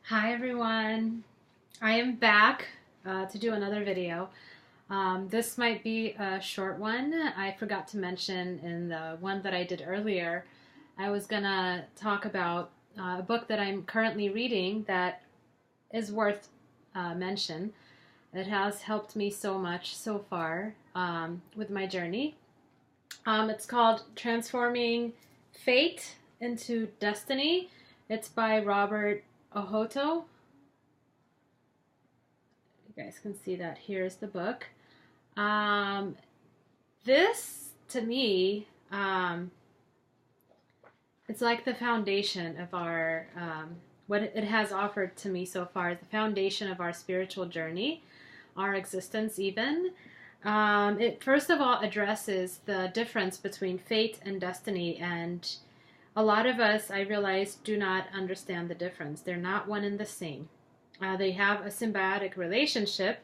Hi everyone, I am back to do another video. This might be a short one. I forgot to mention in the one that I did earlier, I was gonna talk about a book that I'm currently reading that is worth mention. It has helped me so much so far with my journey. It's called Transforming Fate into Destiny. It's by Robert Ohoto. You guys can see that here's the book. This to me, it's like the foundation of our what it has offered to me so far, the foundation of our spiritual journey, our existence even. It first of all addresses the difference between fate and destiny, and a lot of us, I realize, do not understand the difference. They're not one and the same. They have a symbiotic relationship,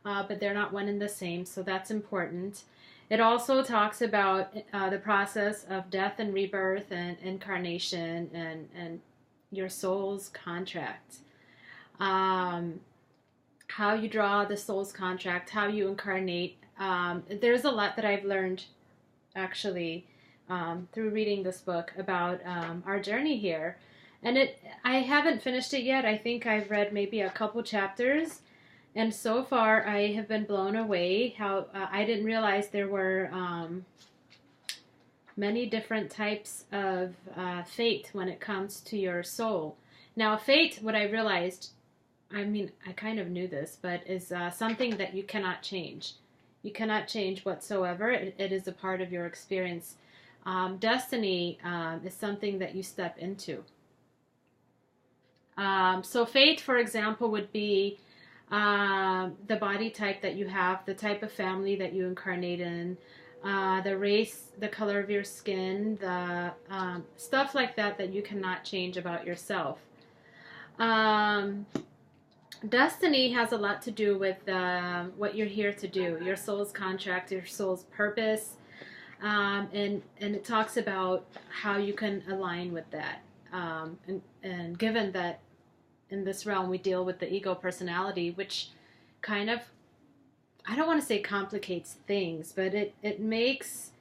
but they're not one and the same, so that's important. It also talks about the process of death and rebirth and incarnation and your soul's contract. How you draw the soul's contract, how you incarnate. There's a lot that I've learned, actually, through reading this book about our journey here. And I haven't finished it yet. I think I've read maybe a couple chapters. And so far, I have been blown away how I didn't realize there were many different types of fate when it comes to your soul. Now, fate, what I realized, I mean, I kind of knew this, but is something that you cannot change. You cannot change whatsoever. It is a part of your experience. Destiny is something that you step into. So fate, for example, would be the body type that you have, the type of family that you incarnate in, the race, the color of your skin, the stuff like that that you cannot change about yourself. Destiny has a lot to do with what you're here to do, your soul's contract, your soul's purpose, and it talks about how you can align with that. And given that in this realm we deal with the ego personality, which kind of, I don't want to say complicates things, but it makes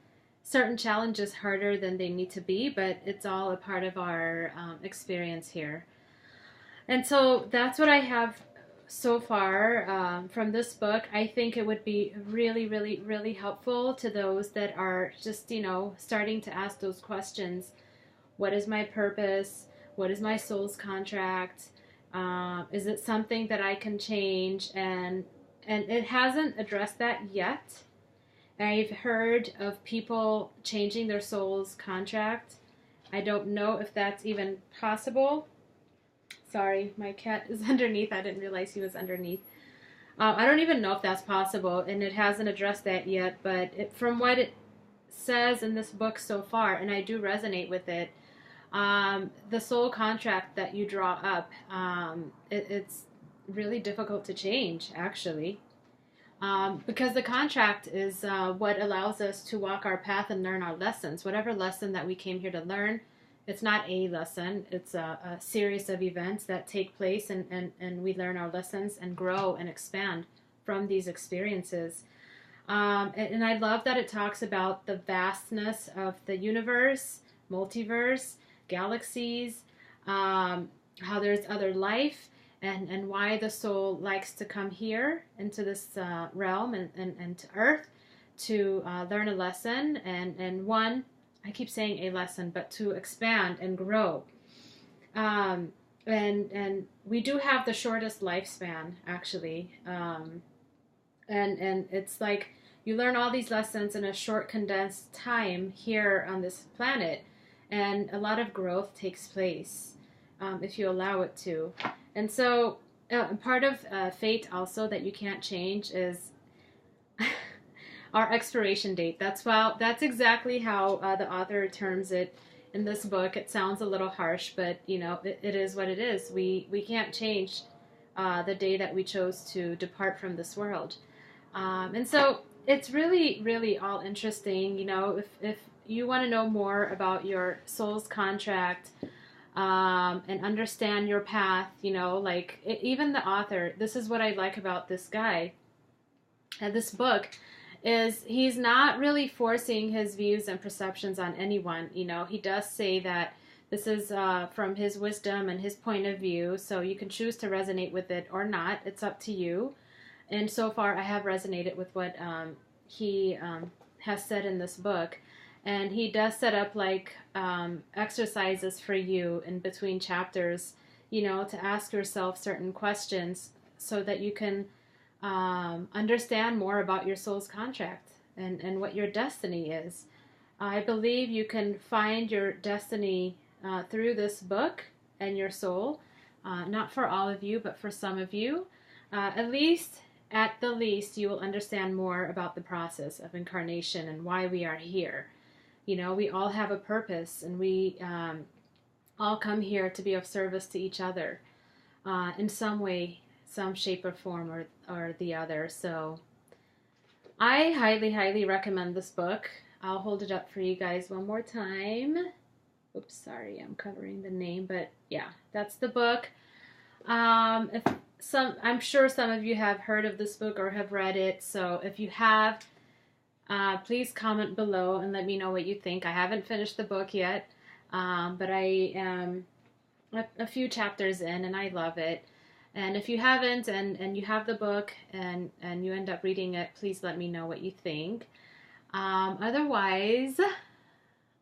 certain challenges harder than they need to be, but it's all a part of our experience here. And so that's what I have so far from this book. I think it would be really, really, really helpful to those that are just, starting to ask those questions. What is my purpose? What is my soul's contract? Is it something that I can change? And it hasn't addressed that yet. I've heard of people changing their soul's contract. I don't know if that's even possible. Sorry, my cat is underneath. I didn't realize he was underneath. I don't even know if that's possible, and it hasn't addressed that yet, but from what it says in this book so far, and I do resonate with it, the soul contract that you draw up, it's really difficult to change, actually, because the contract is what allows us to walk our path and learn our lessons. Whatever lesson that we came here to learn, it's not a lesson, it's a series of events that take place, and we learn our lessons and grow and expand from these experiences. And I love that it talks about the vastness of the universe, multiverse, galaxies, how there's other life, and why the soul likes to come here into this realm and to Earth to learn a lesson, and one, I keep saying a lesson, but to expand and grow. And we do have the shortest lifespan, actually. And it's like you learn all these lessons in a short, condensed time here on this planet, and a lot of growth takes place if you allow it to. And so part of fate also that you can't change is our expiration date. That's exactly how the author terms it in this book. It sounds a little harsh, but it is what it is. We can't change the day that we chose to depart from this world. And so it's really, really all interesting. If you want to know more about your soul's contract, and understand your path. You know, like even the author, this is what I like about this guy, this book, is he's not really forcing his views and perceptions on anyone. You know, he does say that this is from his wisdom and his point of view, so you can choose to resonate with it or not. It's up to you. And so far, I have resonated with what he has said in this book. And he does set up like exercises for you in between chapters, you know, to ask yourself certain questions so that you can understand more about your soul's contract and what your destiny is. I believe you can find your destiny through this book and your soul. Not for all of you, but for some of you. At the least, you will understand more about the process of incarnation and why we are here. You know, we all have a purpose, and we all come here to be of service to each other in some way, some shape or form or the other. So I highly, highly recommend this book. I'll hold it up for you guys one more time. Oops, sorry, I'm covering the name, but yeah, that's the book. I'm sure some of you have heard of this book or have read it. So if you have, please comment below and let me know what you think. I haven't finished the book yet, but I am a few chapters in, and I love it. And if you haven't, and you have the book and you end up reading it, please let me know what you think. Otherwise,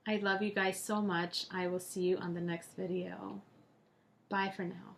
I love you guys so much. I will see you on the next video. Bye for now.